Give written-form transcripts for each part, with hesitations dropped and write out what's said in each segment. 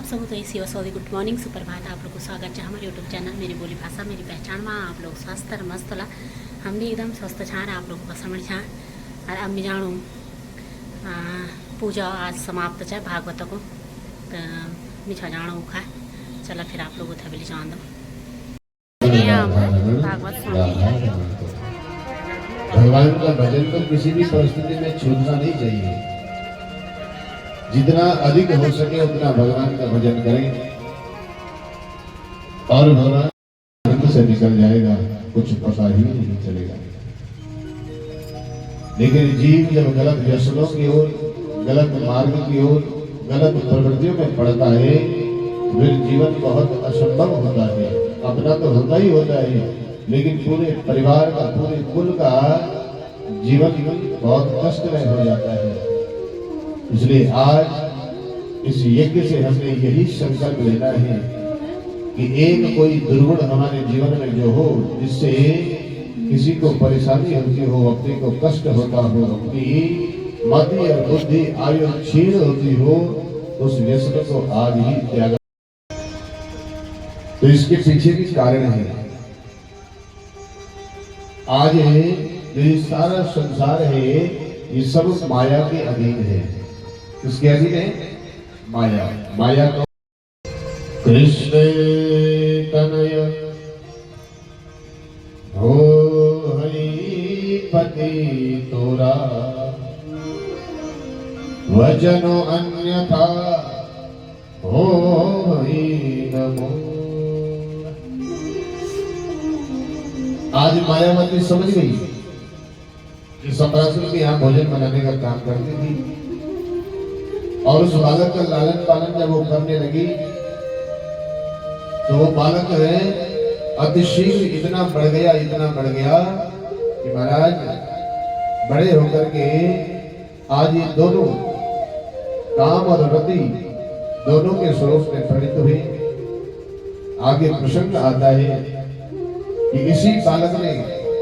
आप सब तो इसी वसौदी गुड मॉर्निंग सुप्रभात। आप लोग को स्वागत है हमारे यूट्यूब चैनल मेरी बोली भाषा मेरी पहचान में। आप लोग स्वस्थ और मस्त होला, हम भी एकदम स्वस्थ छा रहे आप लोगों का समझ छा। और अब मैं जानूँ पूजा आज समाप्त है भागवत को, तो मिठा जानू खा चला फिर आप लोग उठा बिली जान दो भागवत भगवान का भजन तो किसी भी परिस्थिति में छूटना नहीं चाहिए। जितना अधिक हो सके उतना भगवान का भजन करें और भगवान आनंद से निकल जाएगा, कुछ पता ही नहीं चलेगा। लेकिन जीव जब गलत व्यसनों की ओर, गलत मार्ग की ओर, गलत प्रवृत्तियों में पड़ता है फिर जीवन बहुत असंभव होता है। अपना तो होता ही होता है, लेकिन पूरे परिवार का, पूरे कुल का जीवन बहुत कष्टमय हो जाता है। इसलिए आज इस यज्ञ से हमें यही संकल्प लेना है कि एक कोई दुर्गुण हमारे जीवन में जो हो, जिससे किसी को परेशानी होती हो, अपने को कष्ट होता हो, अपनी मति और बुद्धि आयु क्षीण होती हो, उस व्यसन को आज ही त्याग। तो इसके पीछे भी कारण है। आज ये सारा संसार है, ये सब माया के अधीन है। किसके अधीन है? माया। माया को कृष्ण तनय हो हरि पति तोरा वचनो अन्यथा हो हरि नमो। आज मायावती समझ गई कि सम्रासुर के यहाँ भोजन बनाने का काम करती थी, और उस बालक का लालन पालन जब वो करने लगी तो वो बालक है अतिशीघ्र इतना बढ़ गया, इतना बढ़ गया कि महाराज बड़े होकर के आज ये दोनों काम और रति दोनों के स्वरूप में परिणत हुए। आगे प्रसंग आता है कि इसी बालक ने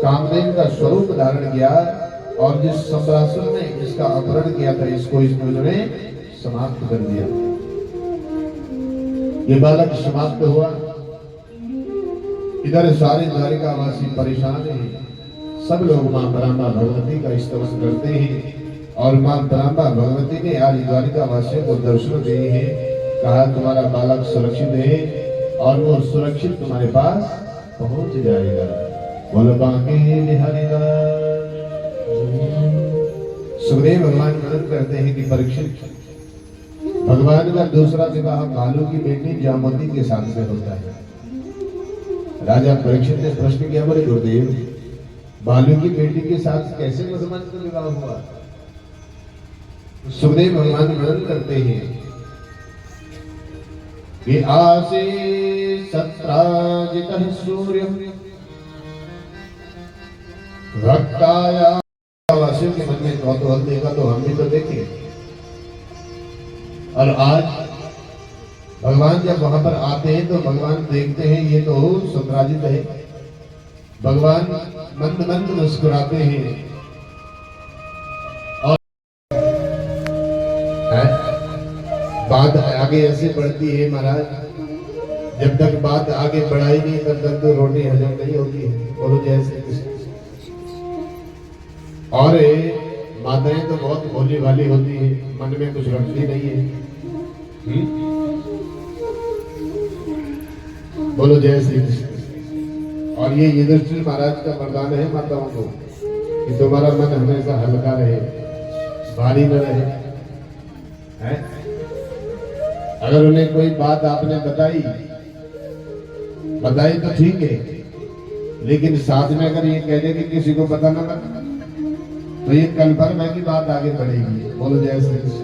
कामदेव का स्वरूप धारण किया, और जिस सम्रासुर ने इसका अपहरण किया था, इसको इसने समाप्त कर दिया। ये बालक समाप्त हुआ। इधर सारे द्वारिकावासी परेशान हैं। सब लोग मां ब्रह्मा भगवती का स्तवन करते हैं, और मां ब्रह्मा भगवती ने आज द्वारिकावासियों को दर्शन दिए हैं। कहा तुम्हारा बालक सुरक्षित है और वो सुरक्षित तुम्हारे पास पहुंच जाएगा। बोलो बांके बिहारी सुखदेव भगवान वर्णन करते हैं कि परीक्षित भगवान का दूसरा विवाह भालू की बेटी जामवती के साथ से होता है। राजा परीक्षित ने प्रश्न किया, बोले गुरुदेव भालू की बेटी के साथ कैसे भगवान का विवाह हुआ? सुखदेव भगवान वर्णन करते हैं कि आसे सत्राजितः सूर्य भक्ताया। वासियों के मन में कौतूहल देखा तो हम भी तो देखे, और आज भगवान जब वहां पर आते हैं तो भगवान देखते हैं ये तो सत्राजित है। भगवान मंद मंद मुस्कुराते हैं, और बात आगे ऐसे बढ़ती है महाराज, जब तक बात आगे बढ़ाई नहीं तब तक तो रोटी हजम नहीं होती है। बोलो जैसे और माताएं तो बहुत भोली भाली होती है, मन में कुछ रखती नहीं है। बोलो जय श्री कृष्ण। और ये युधिष्ठिर महाराज का वरदान है माताओं को कि तुम्हारा मन हमेशा हल्का रहे, भारी न रहे। है? अगर उन्हें कोई बात आपने बताई तो ठीक है, लेकिन साथ में अगर ये कह दे कि किसी को पता ना लगे तो ये कन्फर्म है कि बात आगे बढ़ेगी। बोलो जय श्री कृष्ण।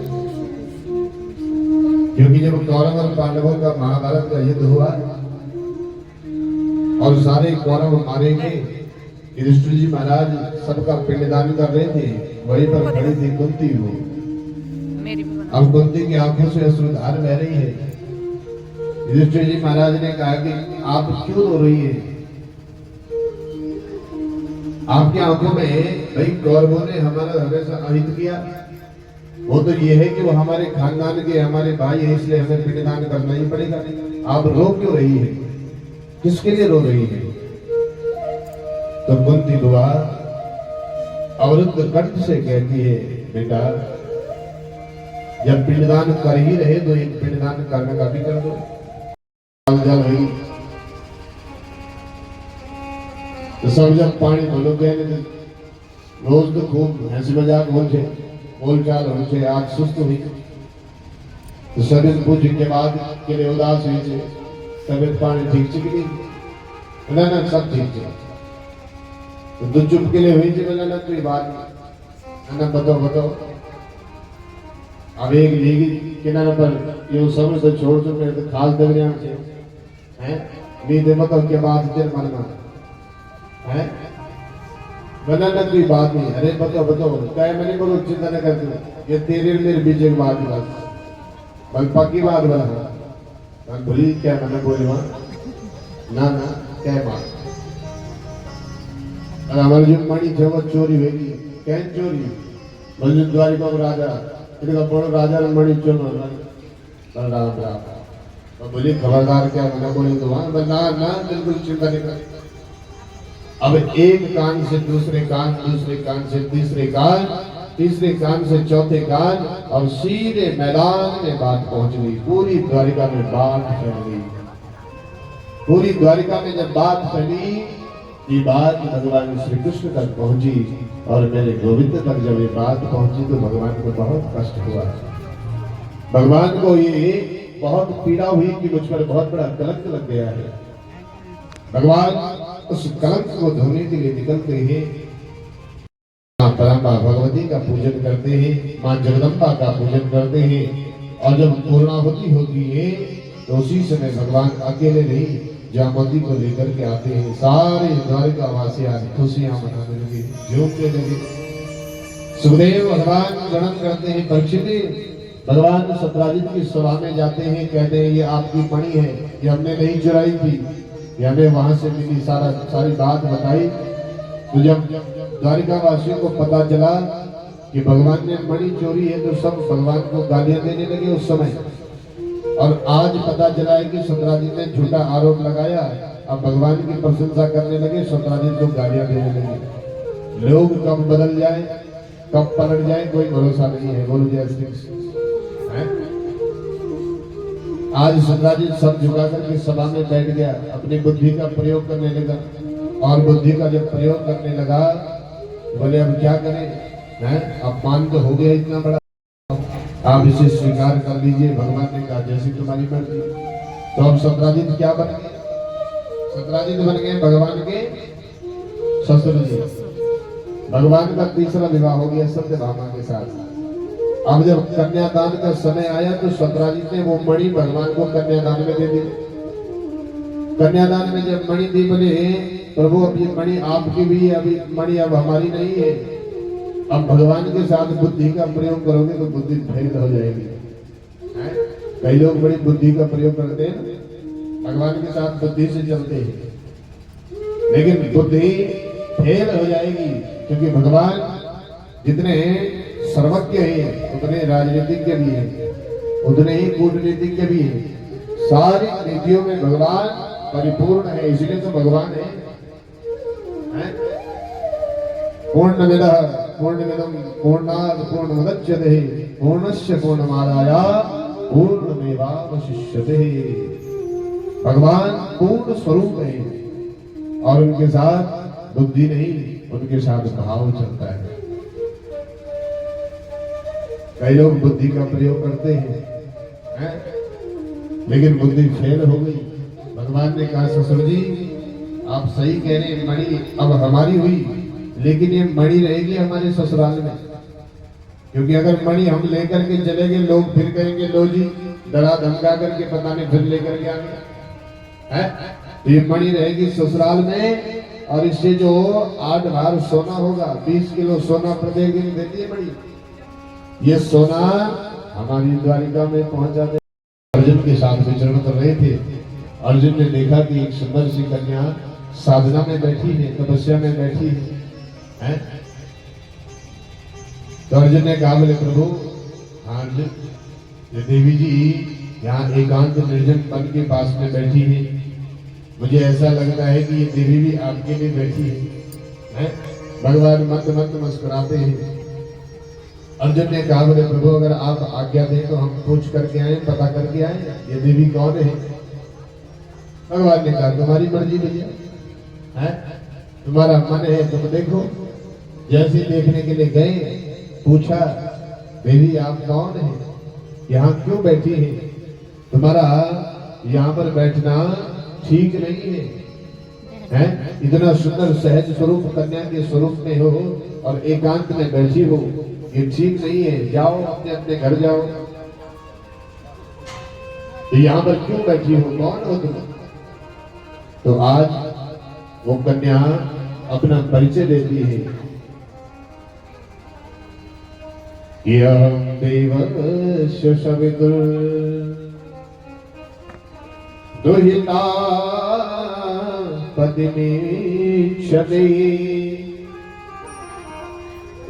क्योंकि जब कौरव और पांडवों का महाभारत का युद्ध हुआ और सारे कौरव मारे गए, युधिष्ठिर जी महाराज सबका पिंडदान कर रहे थे, वहीं पर खड़ी थी कुंती। वो अब कुंती की आंखों से अश्रुधार बह रही है। युधिष्ठिर जी महाराज ने कहा कि आप क्यों रो रही है? आपकी आंखों में भाई कौरवों ने हमारा हमेशा अहित किया, वो तो ये है कि वो हमारे खानदान के हमारे भाई है, इसलिए हमें पिंडदान करना ही पड़ेगा। आप रो क्यों रही है, किसके लिए रो रही है? तो कुंती दुआ अवरुद्ध कंठ से कहती है, बेटा जब पिंडदान कर ही रहे तो एक पिंडदान करने का भी कर दो। तो सब जब पानी भलो गए रोज तो खूब हंसी मजाक बोल चाल होने आज सुस्त हुई तो तबियत पूछने के बाद के लिए उदास हुई थे, तबियत पानी ठीक से नहीं ना सब ठीक थे। तो दो चुप के लिए हुई थी, बोला ना कोई बात ना बताओ। अब एक लेगी किनारे पर ये समझ तो छोड़ चुके तो खास दबरिया से हैं नहीं दे बताओ के बाद तेरे मरना है बना ना कोई बात नहीं। अरे बताओ क्या मैंने बोलो चिंता न करते, ये तेरे मेरे बीच की बात बल पक्की बात बना भूली क्या मैंने बोली वहां ना क्या बात। और हमारी जो मणि थे वो चोरी हुई, क्या चोरी मस्जिद द्वारिका राजा इनका बड़ो राजा ने मणि चोर राम तो बोली खबरदार क्या मैंने बोली तो वहां ना बिल्कुल चिंता नहीं कर। अब एक कान से दूसरे कान, दूसरे कान से तीसरे कान, तीसरे कान से चौथे कान और सीधे मैदान में बात पहुंच गई। पूरी द्वारिका में बात फैल गई। पूरी द्वारिका में जब बात फैली ये बात भगवान श्री कृष्ण तक पहुंची और मेरे गोविंद तक जब ये बात पहुंची तो भगवान को बहुत कष्ट हुआ। भगवान को ये बहुत पीड़ा हुई कि मुझ पर बहुत बड़ा कलंक लग गया है। भगवान उस कलंक को धोने के लिए निकलते हैं, मां परम्बा भगवती का पूजन करते हैं, मां जगदम्बा का पूजन करते हैं और जब पूर्णाहुति होती है तो उसी समय भगवान अकेले नहीं जामवती को लेकर के आते हैं। सारे द्वारिका वासी आज खुशियां मनाने लगे, झूमने लगे। सुखदेव भगवान वर्णन करते हैं, परीक्षित भगवान सत्राजित की सभा में जाते हैं, कहते हैं ये आपकी मणि है, ये हमने नहीं चुराई थी, ये हमें वहां से मिली। सारी बात बताई। तो जब द्वारिका वासियों को पता चला कि भगवान ने मणि चोरी है तो सब भगवान को गालियां देने लगे उस समय। और आज पता चला है कि सत्राजित ने झूठा आरोप लगाया, अब भगवान की प्रशंसा करने लगे, सत्राजित को गालियां देने लगे। लोग कब बदल जाए कब पलट जाए कोई भरोसा नहीं है। बोलो जय श्री कृष्ण। आज सत्राजित सब झुका करके सभा में बैठ गया, अपनी बुद्धि का प्रयोग करने लगा और बुद्धि का जब प्रयोग करने लगा बोले अब क्या करें, अपमान तो हो गया इतना बड़ा, आप इसे स्वीकार कर लीजिए। भगवान ने कहा जैसी तुम्हारी मर्जी। तो अब सत्राजित क्या बन गए? सत्राजित बन गए भगवान के ससुर जी। भगवान का तीसरा विवाह हो गया सत्यभामा के साथ। अब जब कन्यादान का समय आया तो सत्राजित ने वो मणि भगवान को कन्यादान में दे दी। कन्यादान में जब मणि दी, बोले प्रभु अब ये मणि आपकी भी है, अभी मणि अब हमारी नहीं है। अब भगवान के साथ बुद्धि का प्रयोग करोगे तो बुद्धि भेद हो जाएगी। कई लोग बड़ी बुद्धि का प्रयोग करते हैं, भगवान के साथ बुद्धि से चलते हैं, लेकिन बुद्धि फेल हो जाएगी। क्योंकि भगवान जितने सर्वज्ञ हैं उतने राजनीतिज्ञ भी हैं, उतने ही कूटनीतिज्ञ भी हैं। सारी नीतियों में भगवान परिपूर्ण है, इसलिए तो भगवान है। पूर्णमिदः पूर्णमिदं पूर्णात् पूर्णमुदच्यते पूर्णस्य पूर्णमादाय पूर्णमेवावशिष्यते। भगवान पूर्ण स्वरूप है और उनके साथ बुद्धि नहीं, उनके साथ भाव चलता है। कई लोग बुद्धि का प्रयोग करते हैं, लेकिन बुद्धि फेल हो गई। भगवान ने कहा ससुर जी आप सही कह रहे हैं, मणि अब हमारी हुई, लेकिन ये मणि रहेगी हमारे ससुराल में। क्योंकि अगर मणि हम लेकर के चले गए लोग फिर कहेंगे लो जी डरा धमका करके पता नहीं फिर लेकर के आगे तो ये मणि रहेगी ससुराल में। और इससे जो 8 भार सोना होगा, 20 किलो सोना प्रत्येक दिन देती है मणि, ये सोना हमारी द्वारिका में पहुंचा दे। अर्जुन के साथ विचरण कर रहे थे। अर्जुन ने देखा कि एक सुंदर सी कन्या साधना में बैठी है, तपस्या में बैठी है। तो अर्जुन ने कहा बोले प्रभु आज ये देवी जी यहाँ एकांत निर्जन पद के पास में बैठी है। मुझे ऐसा लगता है कि ये देवी भी आपके लिए बैठी है? भगवान मंद मंद मुस्कुराते हैं। अर्जुन ने कहा, बोले प्रभु अगर आप आज्ञा दें तो हम पूछ करके आए, पता करके आए ये देवी कौन है। भगवान ने कहा, तुम्हारी मर्जी भैया, है तुम्हारा मन है तुम देखो। जैसे देखने के लिए गए, पूछा देवी आप कौन है, यहाँ क्यों बैठी है, तुम्हारा यहाँ पर बैठना ठीक नहीं है, हैं? इतना सुंदर सहज स्वरूप कन्या के स्वरूप में हो और एकांत में बैठी हो, ये ठीक नहीं है, जाओ अपने अपने घर जाओ। यहाँ पर क्यों बैठी हो, कौन हो तुम? तो आज वो कन्या अपना परिचय देती है। यह देवस्य सवितुर दुहिता पत्नी क्षते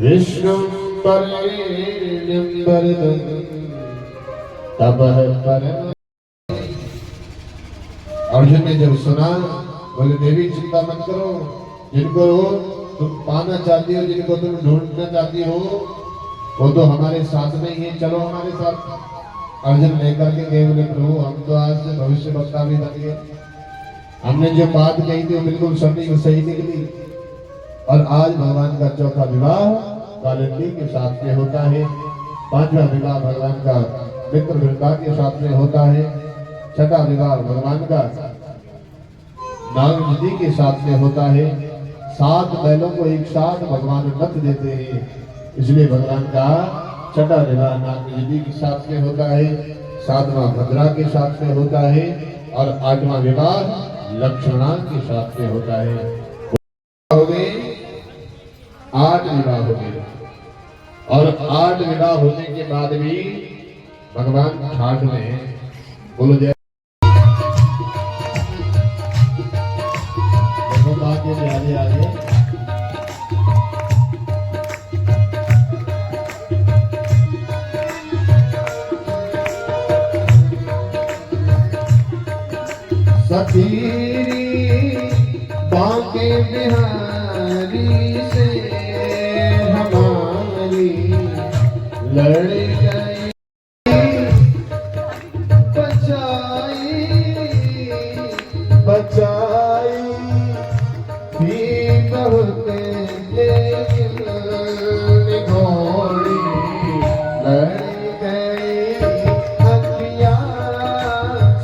विष्णुं वरेण्यं वरदं तपः परम। अर्जुन ने जब सुना, बोले देवी चिंता मत करो, जिनको तुम पाना चाहती हो, जिनको तुम ढूंढना चाहती हो, वो तो हमारे साथ में ही है, चलो हमारे साथ। अर्जुन लेकर के गए, बोले प्रभु हम तो आज से भविष्य वक्ता भी बन गए, हमने जो बात कही थी वो बिल्कुल सही निकली। और आज भगवान का चौथा विवाह कालिंदी के साथ में होता है, पांचवा विवाह भगवान का मित्र वृंदा के साथ में होता है, छठा विवाह भगवान का नागनदी के साथ में होता है। 7 बैलों को एक साथ भगवान नथ देते हैं, इसलिए भगवान का छठा विवाह नागनदी के साथ में होता है, 7वां भद्रा के साथ में होता है और 8वां विवाह लक्ष्मणा के साथ में होता है। हो गए 8 विवाह हो गए और 8 विवाह होने के बाद भी भगवान ठाठ में बोलो जय। देखो बात ये आगे आगे सतीरी बांके बिहारी से हमारी लड़ गई, बचाई बचाई भी बहुते लेकिन घोड़ी लड़ गई अखियां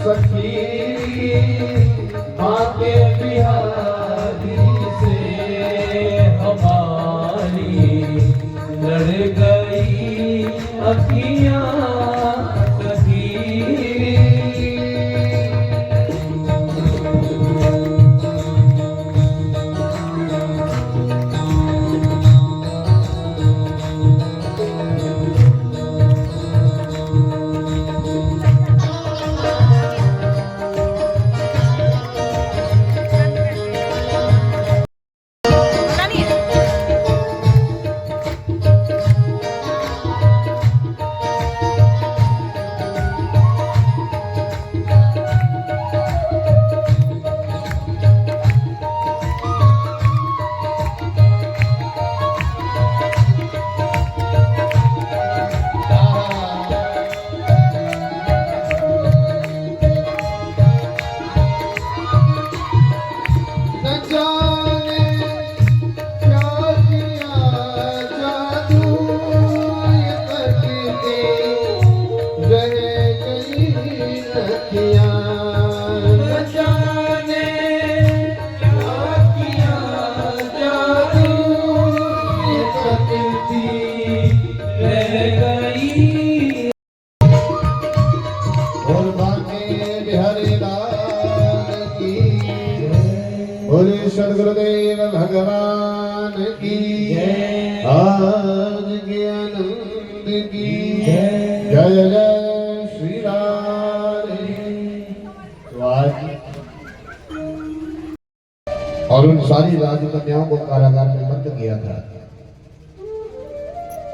सखी आके बिहारी से हमारी लड़ गई अखियां सखी। बोले सदगुरुदेव भगवान की आज के आनंद की जय जय श्री राधे। तो आज और उन सारी राजकन्याओं को कारागार में बंद किया था।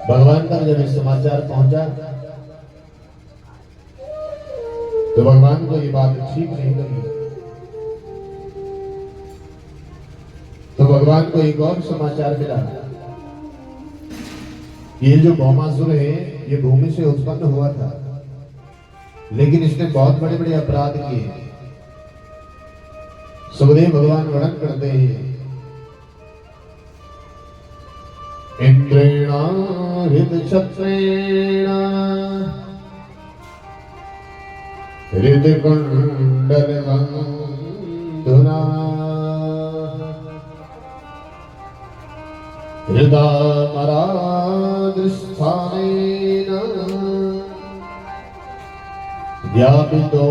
भगवान का जब समाचार पहुंचा तो भगवान को ये बात ठीक नहीं लगी। तो भगवान को एक और समाचार मिला, ये जो भौमासुर है ये भूमि से उत्पन्न हुआ था, लेकिन इसने बहुत बड़े बड़े अपराध किए। सुखदेव भगवान वर्णन करते हैं, इंद्रेण हृदक्षत्रेण हृदकुण्डलबन्धुना हृदयमरादस्थानेन व्यापितो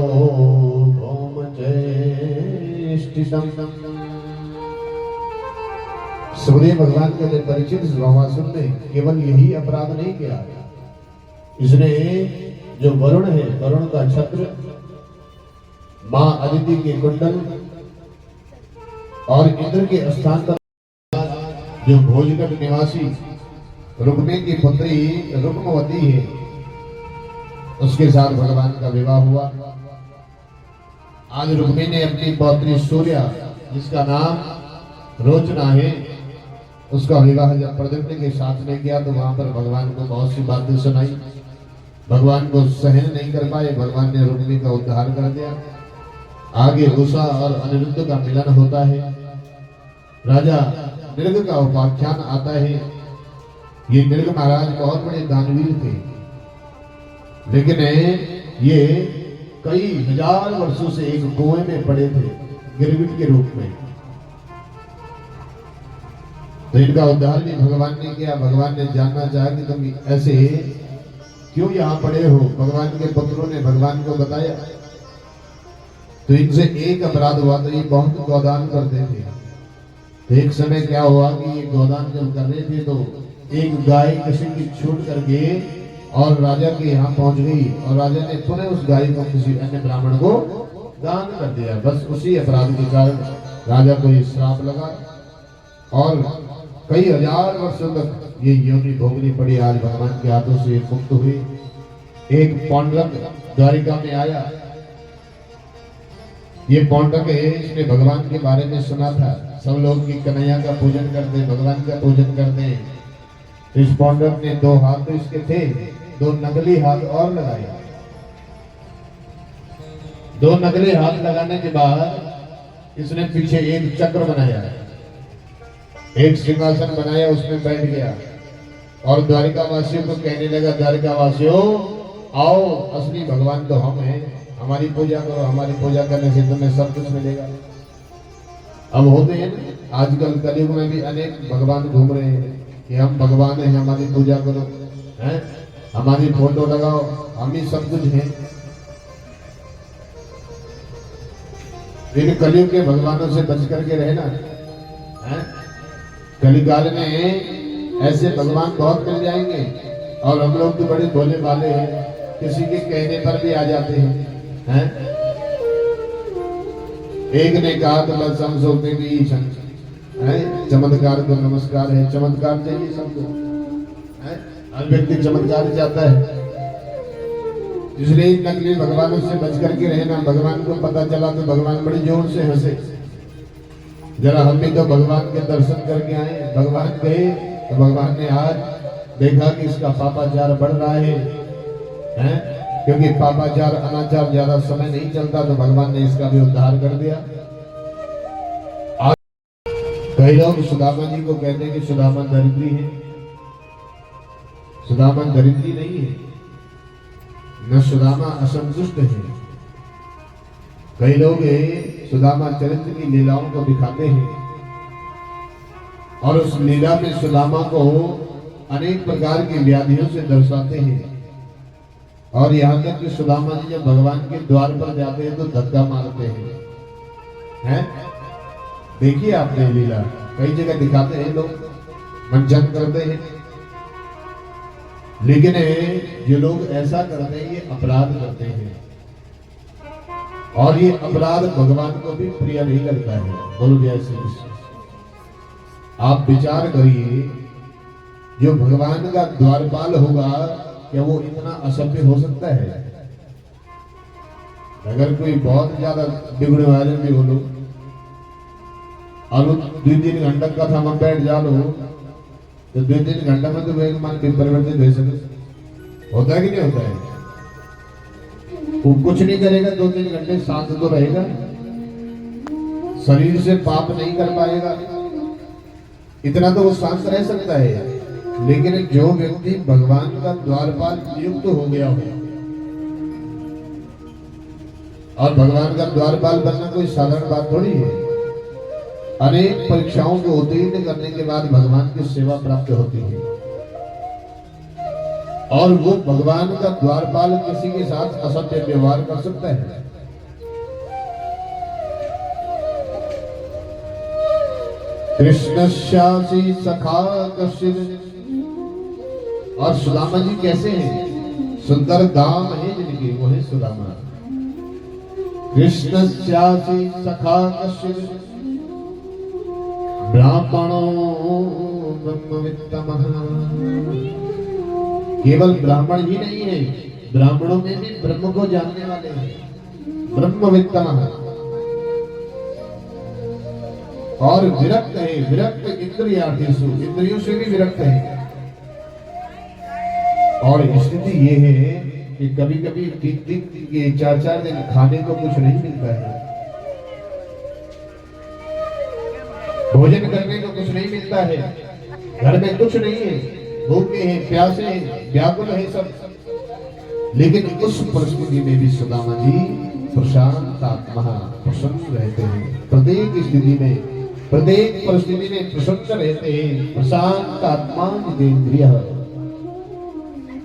भौमचेष्टितम्। सुखदेव भगवान के लिए परिचित भौमासुर ने केवल यही अपराध नहीं किया, इसने जो वरुण है, वरुण का छत्र, मां अदिति के कुंडल और इंद्र के स्थान पर जो भोजगढ़ निवासी रुक्मे की पुत्री रुक्मवती है, उसके साथ भगवान का विवाह हुआ। आज रुक्मी ने अपनी पौत्री सूर्या, जिसका नाम रोचना है, उसका विवाह जब प्रद्युम्न के साथ ने किया तो वहां पर भगवान को बहुत सी बातें सुनाई। भगवान को सहन नहीं कर पाए, भगवान ने रुक्मी का उद्धार कर दिया। आगे उषा और अनिरुद्ध का मिलन होता है, राजा नृग का उपाख्यान आता है। ये नृग महाराज बहुत बड़े दानवीर थे, लेकिन ये कई हजार वर्षों से एक कुएं में पड़े थे गिरगिट के रूप में। तो इनका उद्धार भी भगवान ने किया। भगवान ने जानना चाहा कि तुम ऐसे क्यों यहाँ पड़े हो। भगवान के पुत्रों ने भगवान को बताया, तो इनसे एक अपराध हुआ, तो ये बहुत गौदान करते थे। तो एक समय क्या हुआ कि ये गौदान जब कर रहे थे तो एक गाय किसी की छूट करके और राजा के यहाँ पहुंच गई, और राजा ने पुनः उस गाय को किसी अन्य ब्राह्मण को दान कर दिया। बस उसी अपराध के कारण राजा को ये श्राप लगा और कई हजार वर्षों तक ये योनि भोगनी पड़ी। आज भगवान के हाथों से मुक्त हुई। एक पौंड्रक द्वारिका में आया। ये पौंड्रक है, इसने भगवान के बारे में सुना था। सब लोग की कन्हैया का पूजन करते, भगवान का पूजन करते। इस पौंड्रक ने दो हाथ तो इसके थे, दो नकली हाथ और लगाए। दो नकली हाथ लगाने के बाद इसने पीछे एक चक्र बनाया, एक सिंहासन बनाया, उसमें बैठ गया और द्वारिका वासियों को कहने लगा, द्वारिका वासियों आओ, असली भगवान तो हम हैं, हमारी पूजा करो। हमारी पूजा करने से तुम्हें सब कुछ मिलेगा। अब होते हैं ना, आजकल कलयुग में भी अनेक भगवान घूम रहे हैं कि हम भगवान हैं, हमारी पूजा करो, हैं, हमारी फोटो लगाओ, हम ही सब कुछ हैं। इन कलयुग के भगवानों से बच करके रहना है। कलिकाल में ऐसे भगवान बहुत मिल जाएंगे और हम लोग तो बड़े भोले भाले हैं, किसी के कहने पर भी आ जाते हैं। एक ने कहा तो बस हम सोचते भी चमत्कार को नमस्कार है, चमत्कार चाहिए सबको, हर व्यक्ति चमत्कार चाहता है। इसलिए नकली भगवानों से बच करके रहना। भगवान को पता चला तो भगवान बड़ी जोर से हंसे। जरा हम भी तो भगवान के दर्शन करके आए। भगवान गए तो भगवान ने आज देखा कि इसका पापाचार बढ़ रहा है, क्योंकि पापाचार अनाचार ज्यादा समय नहीं चलता, तो भगवान ने इसका भी उद्धार कर दिया। आज कई लोग सुदामा जी को कहते हैं कि सुदामा दरिद्री है। सुदामा दरिद्री नहीं है, न सुदामा असंतुष्ट है। कई लोग सुदामा चरित्र की लीलाओं को दिखाते हैं और उस लीला में सुदामा को अनेक प्रकार की व्याधियों से दर्शाते हैं। और यहाँ तक कि सुदामा जी जब भगवान के द्वार पर जाते हैं तो धक्का मारते हैं। देखिए आपने लीला कई जगह दिखाते हैं, लोग मंचन करते हैं, लेकिन जो लोग ऐसा करते हैं ये अपराध करते हैं और ये अपराध भगवान को भी प्रिय नहीं लगता है। बोलो जय श्री कृष्ण। आप विचार करिए, जो भगवान का द्वारपाल होगा क्या वो इतना असभ्य हो सकता है? अगर कोई बहुत ज्यादा बिगड़े वाले भी हो लो और 2-3 घंटा कथा में बैठ जा लो तो 2-3 घंटा में तो वे मन भी परिवर्तित हो सके। होता है कि नहीं होता है? वो कुछ नहीं करेगा 2-3 घंटे शांत तो रहेगा, शरीर से पाप नहीं कर पाएगा, इतना तो वो शांत रह सकता है। लेकिन जो व्यक्ति भगवान का द्वारपाल नियुक्त हो गया हो, और भगवान का द्वारपाल बनना कोई साधारण बात थोड़ी है। अनेक परीक्षाओं को उत्तीर्ण करने के बाद भगवान की सेवा प्राप्त होती है, और वो भगवान का द्वारपाल किसी के साथ असत्य व्यवहार कर सकता है? कृष्णस्यासि सखा कश्चित्, और सुदामा जी कैसे हैं? सुंदर दाम है जिनके, वो है सुदामा। कृष्णस्यासि सखा कश्चित् ब्राह्मणो ब्रह्मवित्तमः, केवल ब्राह्मण ही नहीं है, ब्राह्मणों में भी ब्रह्म को जानने वाले हैं, ब्रह्मवित्तमः। और विरक्त है, विरक्त इंद्रियार्थेषु, इंद्रियों से भी विरक्त है। और स्थिति ये है कि कभी कभी 3-4 दिन खाने को कुछ नहीं मिलता है, भोजन करने को कुछ नहीं मिलता है, घर में कुछ नहीं है, भूखे हैं, प्यासे हैं, व्याकुल है सब। लेकिन उस परिस्थिति में भी सुदामा जी प्रशांत आत्मा, प्रसन्न रहते हैं। प्रत्येक स्थिति में, प्रत्येक परिस्थिति में प्रसन्न रहते हैं। प्रशांत आत्मा जितेंद्रिय,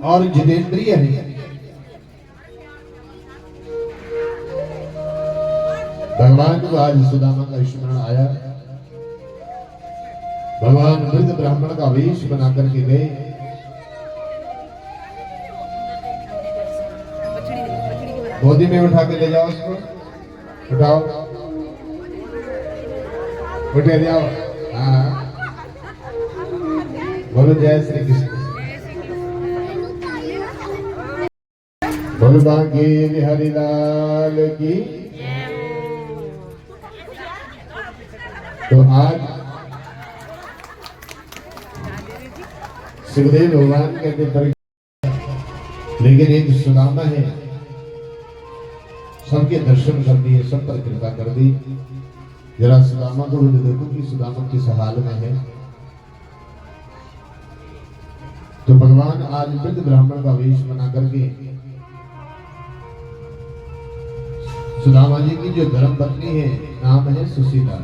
और जितेंद्रिय है। भगवान को आज सुदामा का स्मरण आया। भगवान वृद्ध ब्राह्मण का वेश बना करके गए। गोदी में उठा के ले जाओ उसको, उठाओ, उठे जाओ। हाँ, बोलो जय श्री कृष्ण, बोलो बांके हरिलाल की। तो आज सुखदेव भगवान कहते परीक्षा, लेकिन एक सुदामा है, सबके दर्शन कर दिए, सब पर कृपा कर दी। जरा सुदामा को भी देखो कि सुदामा किस हाल में है। तो भगवान आज वृद्ध ब्राह्मण का वेश बना करके सुदामा जी की जो धर्म पत्नी है, नाम है सुशीला,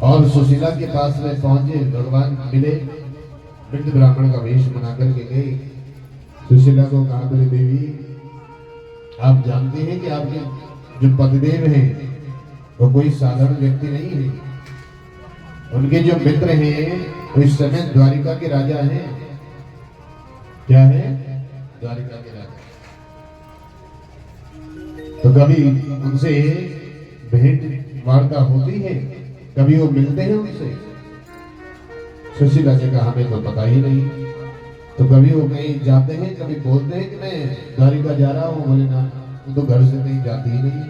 और सुशीला के पास में पहुंचे, भगवान मिले, वृद्ध ब्राह्मण का वेश बना करके गए। सुशीला को कहा, बोले देवी, आप जानते हैं कि आपके जो पतिदेव हैं वो कोई साधारण व्यक्ति नहीं है। उनके जो मित्र हैं वो इस समय द्वारिका के राजा हैं। क्या है? द्वारिका के राजा। तो कभी उनसे भेंट वार्ता होती है, कभी वो मिलते हैं उनसे? सुशीला से कहा, हमें तो पता ही नहीं। तो कभी वो कहीं जाते हैं, कभी बोलते हैं कि मैं द्वारिका जा रहा हूँ, बोले ना, वो तो घर से कहीं जाती ही नहीं,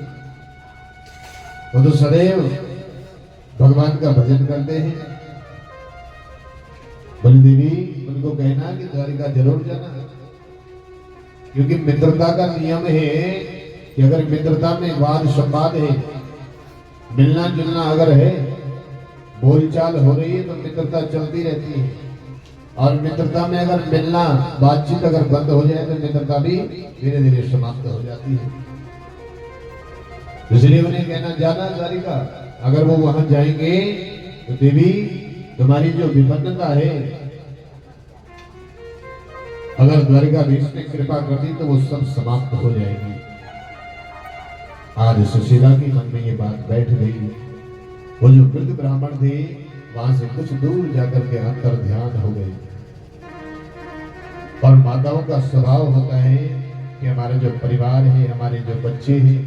वो तो सदैव भगवान का भजन करते हैं। बोले देवी, उनको कहना कि द्वारिका जरूर जाना, क्योंकि मित्रता का नियम है कि अगर मित्रता में वाद संवाद है, मिलना जुलना अगर है, बोलचाल हो रही है, तो मित्रता चलती रहती है। और मित्रता में अगर मिलना, बातचीत अगर बंद हो जाए, तो मित्रता भी धीरे धीरे समाप्त हो जाती है। इसलिए उन्हें कहना, जाना द्वारिका। अगर वो वहां जाएंगे तो देवी, तुम्हारी जो विपन्नता है, अगर द्वारिकाधीश ने कृपा कर दी तो वो सब समाप्त हो जाएगी। आज सुशीला के मन में ये बात बैठ गई। वो जो वृद्ध ब्राह्मण थे, वहां से कुछ दूर जाकर के अंतर ध्यान हो गए। और माताओं का स्वभाव होता है कि हमारे जो परिवार है, हमारे जो बच्चे हैं,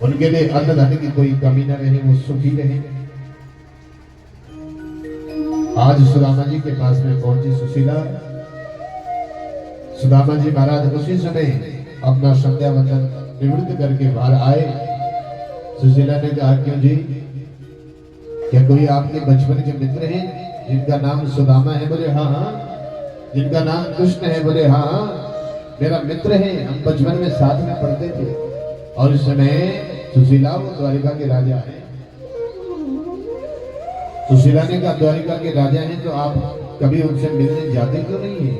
उनके लिए अन्न धन की कोई कमी न रहे, वो सुखी रहे। आज सुदामा जी के पास में पहुंची सुशीला। सुदामा जी महाराज उसी समय अपना संध्या वंदन निवृत्त करके बाहर आए। सुशीला ने कहा, क्यों जी, क्या कोई आपके बचपन के मित्र हैं जिनका नाम सुदामा है? बोले हाँ हाँ। जिनका नाम कृष्ण है? बोले हाँ हाँ, मेरा मित्र है, हम बचपन में साथ में पढ़ते थे। और इस समय सुशीला वो द्वारिका के राजा हैं। सुशीला ने कहा, द्वारिका के राजा हैं तो आप कभी उनसे मिलने जाते क्यों नहीं है?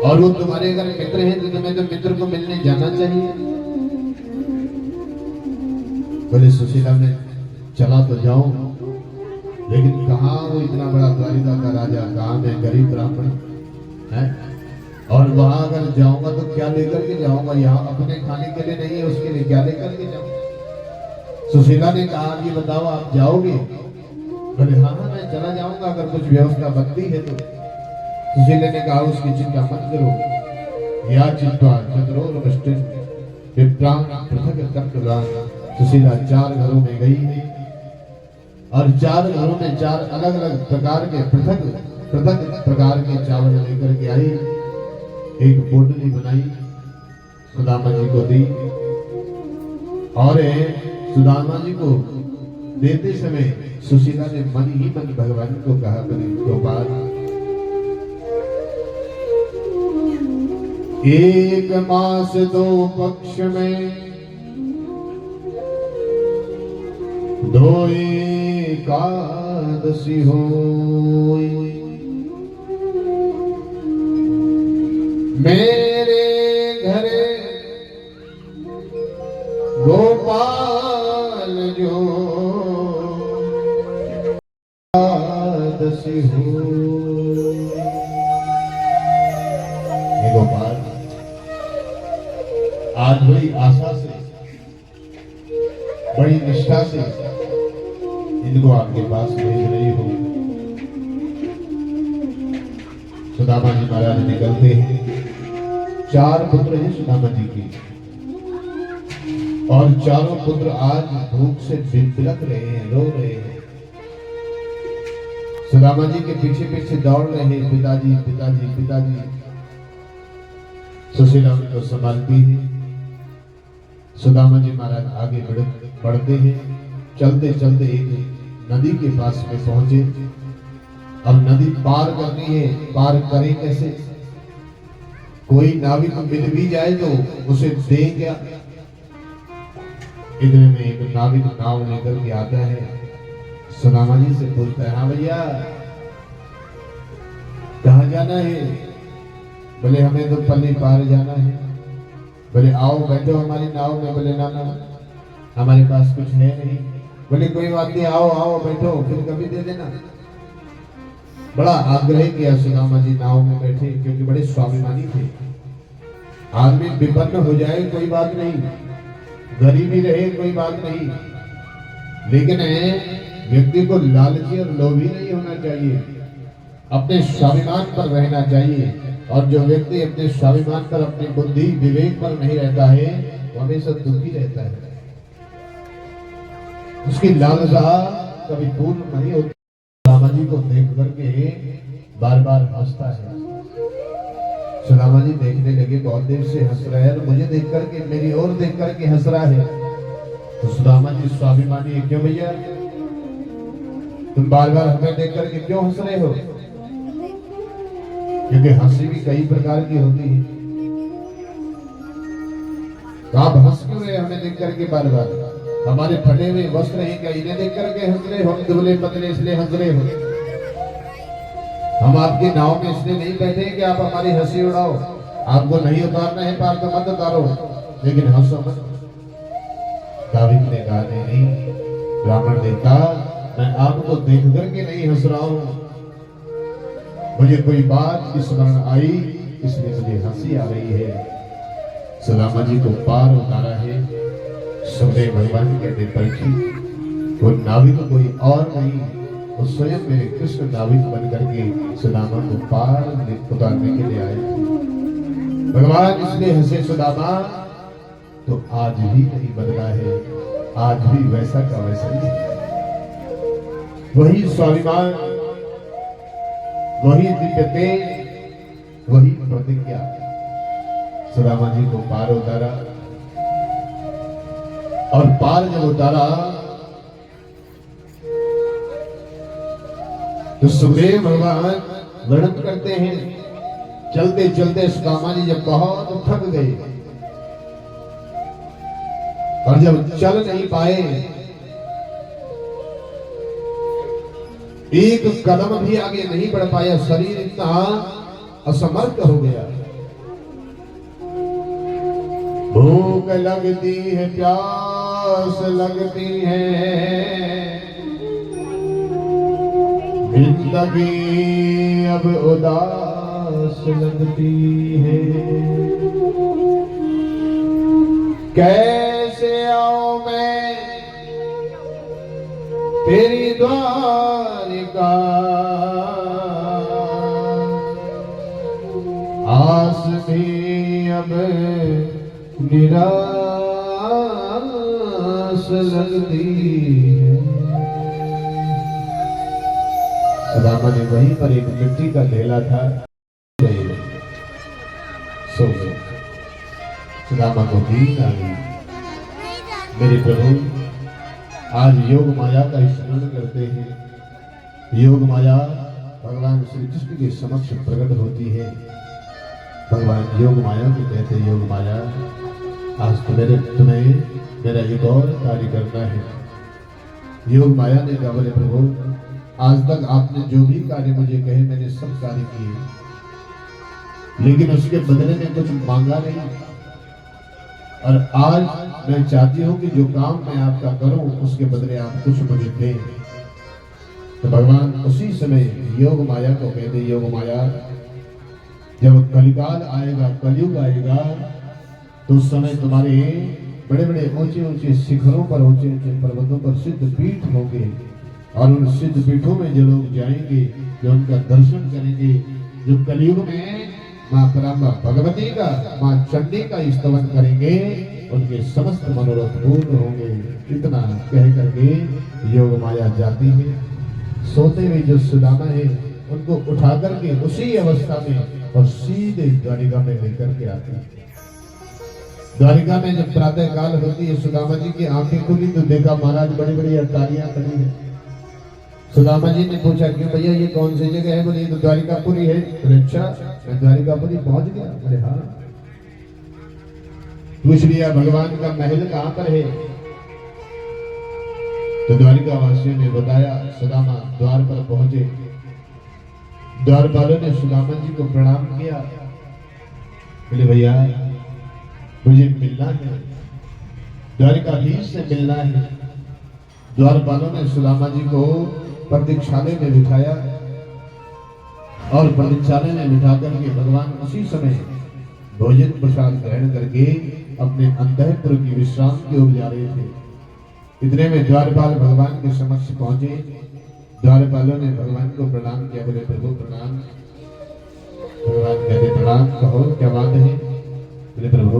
और वो तुम्हारे अगर मित्र हैं तो तुम्हें तो मित्र को मिलने जाना चाहिए। बोले सुशीला में चला तो जाऊं, लेकिन कहाँ वो इतना बड़ा द्वारिका का राजा, कहाँ मैं गरीब ब्राह्मण है, और वहां अगर जाऊंगा तो क्या लेकर के जाऊंगा? यहाँ अपने खाने के लिए नहीं है, उसके लिए क्या लेकर के जाऊंगा? सुशीला ने कहा, ये बताओ आप जाओगे? बोले हाँ हाँ, मैं चला जाऊंगा अगर कुछ व्यवस्था बनती है तो। सुशीला ने कहा, उसकी चिंता मत करो। या चिंता चतुरो विप्रांग पृथक कर्तव्यान। सुशीला 4 घरों में गई और 4 घरों में 4 अलग अलग प्रकार के पृथक प्रकार के चावल लेकर के आई। एक पोटली बनाई, सुदामा जी को दी, और सुदामा जी को देते समय सुशीला ने मन ही मन भगवान को कहा, गोपाल, एक मास 2 पक्ष में 2 एकादशी होई, मेरे घरे गोपाल जो एकादशी हो। गोपाल, आज बड़ी आशा से, बड़ी निष्ठा से इनको आपके पास भेज रही हो। सुदामा जी महाराज निकलते हैं। 4 पुत्र हैं सुदामा जी की, और चारों पुत्र आज भूख से बिलख रहे हैं, रो रहे हैं। सुदामा जी के पीछे पीछे दौड़ रहे हैं, पिताजी पिताजी पिताजी। सुशीला उनको संभालती है। सुदामा जी महाराज आगे बढ़ते हैं। चलते चलते एक नदी के पास में पहुंचे। अब नदी पार करनी है, पार करें कैसे? कोई नाविक मिल भी जाए तो उसे दे क्या? इतने में एक नाविक नाव लेकर के आता है। सुदामा जी से पूछता है, हाँ भैया, कहाँ जाना है? बोले हमें तो पल्ली पार जाना है। बोले आओ बैठो हमारी नाव में। बोले ना ना, हमारे पास कुछ है नहीं। बोले कोई बात नहीं, आओ आओ बैठो, फिर कभी दे देना। बड़ा आग्रह किया। सुदामा जी नाव में बैठे, क्योंकि बड़े स्वाभिमानी थे। आदमी विपन्न हो जाए कोई बात नहीं, गरीबी रहे कोई बात नहीं, लेकिन व्यक्ति को लालची और लोभी नहीं होना चाहिए, अपने स्वाभिमान पर रहना चाहिए। और जो व्यक्ति अपने स्वाभिमान पर, अपनी बुद्धि विवेक पर नहीं रहता है, वो हमेशा दुखी रहता है। उसकी लालसा कभी पूर्ण नहीं होती। सुदामा जी को देख करके बार बार हंसता है। सुदामा जी देखने लगे, बहुत देर से हंस रहा है, और मुझे देख करके, मेरी ओर देख करके हंस रहा है। तो सुदामा जी स्वाभिमानी है, क्यों भैया तुम बार बार हमें देख करके क्यों हंस रहे हो? क्योंकि हंसी भी कई प्रकार की होती है। तो आप हंस क्यों रहे हमें देख करके बार बार? हमारे फटे हुए वस्त्र हैं क्या, इन्हें देख करके हंस रहे हो? हम दुबले पतले इसलिए हंस रहे हो? हम आपकी नाव में इसलिए नहीं बैठे कि आप हमारी हंसी उड़ाओ। आपको नहीं उतारना है पार तो मत उतारो, लेकिन हंसो मत। नाविक ने कहा, नहीं ब्राह्मण देवता, मैं आपको देख करके नहीं हंस रहा हूं, मुझे कोई बात की स्मरण आई, इसलिए मुझे हंसी आ रही है। सुदामा जी को पार उतारा है। सुखदेव भगवान कहते, परीक्षित, वो नाविक कोई और नहीं, वो स्वयं मेरे कृष्ण नाविक बन करके सुदामा को पार उतारने के लिए आए थे। भगवान इसलिए हंसे। सुदामा तो आज भी नहीं बदला है, आज भी वैसा का वैसा ही है। वही स्वाभिमान, वही दिव्य तेज, वही प्रतिज्ञा सुदामा जी को पार उतारा। और पार जब उतारा तो सुखदेव भगवान वर्णन करते हैं, चलते चलते सुदामा जी जब बहुत थक गए और जब चल नहीं पाए, एक कदम भी आगे नहीं बढ़ पाया, शरीर इतना असमर्थ हो गया। भूख लगती है, प्यास लगती है, जिंदगी अब उदास लगती है। कैसे आऊं मैं तेरी द्वारिका, आस भी अब निराश लगती है। सुदामा ने वहीं पर एक मिट्टी का ढेला था, सो गए। सुदामा को नींद आ गई। मेरे प्रभु आज योग माया का स्मरण करते हैं। योग माया भगवान श्री कृष्ण के समक्ष प्रकट होती है। भगवान योग माया को कहते हैं, योग माया आज तुम्हें मेरा एक और कार्य करना है। योग माया ने कहा, बोले प्रभु आज तक आपने जो भी कार्य मुझे कहे मैंने सब कार्य किए, लेकिन उसके बदले में कुछ मांगा नहीं। और आज मैं चाहती हूँ कि जो काम मैं आपका करूं उसके बदले आप कुछ मुझे दें। तो भगवान उसी समय योग माया को कहते, योग माया जब कलिकाल आएगा, कलयुग आएगा, तो उस समय तुम्हारे बड़े बड़े ऊंचे ऊंचे शिखरों पर, ऊंचे ऊंचे पर्वतों पर सिद्ध पीठ होंगे। और उन सिद्ध पीठों में जो लोग जाएंगे, जो उनका दर्शन करेंगे, जो कलयुग में माँ पराम्बा भगवती का, माँ चंडी का स्तवन करेंगे, उनके समस्त मनोरथ पूर्ण होंगे। इतना कह करके योग माया जाती है। सोते हुए जो सुदामा है उनको उठा करके उसी अवस्था में और सीधे द्वारिका में लेकर के आती है। द्वारिका में जब प्रातः काल होती है, सुदामा जी की आंखें खुली तो देखा महाराज बड़ी बड़ी अटारियां खड़ी है। सुदामा जी ने पूछा, क्यों भैया ये कौन सी जगह है? बोले ये तो द्वारिकापुरी है। अच्छा, मैं द्वारिकापुरी पहुंच गया? बोले हाँ। पूछ लिया भगवान का महल कहाँ पर है? तो द्वारिका वासियों ने बताया, सुदामा द्वार पर पहुंचे। द्वारपालों ने सुदामा जी को प्रणाम किया। बोले भैया मुझे मिलना है, द्वारिकाधीश से मिलना है। द्वारपालों ने सुदामा जी को प्रतीक्षालय में बिठाया और प्रतीक्षालय में बिठा करके भगवान उसी समय भोजन प्रसाद ग्रहण करके अपने अंतःपुर की विश्राम की ओर जा रहे थे। इतने में द्वारपाल भगवान के समक्ष पहुंचे। द्वारपालों ने भगवान को प्रणाम किया। बोले प्रभु प्रणाम। भगवान कहते प्रणाम, कहो क्या बात है? बोले प्रभु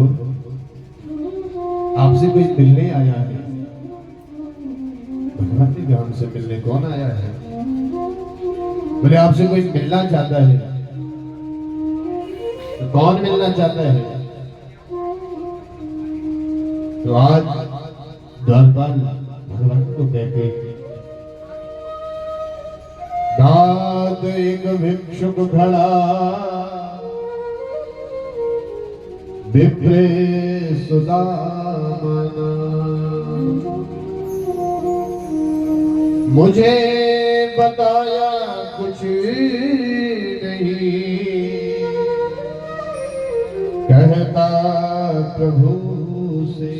आपसे कोई मिलने आया है। भगवान ने कहा हमसे मिलने कौन आया है? बोले आपसे कोई मिलना चाहता है। तो कौन मिलना चाहता है? तो आज द्वारपाल भगवान को कहते, नाथ एक भिक्षुक खड़ा विप्रे सुदामा, मुझे बताया कुछ नहीं, कहता प्रभु से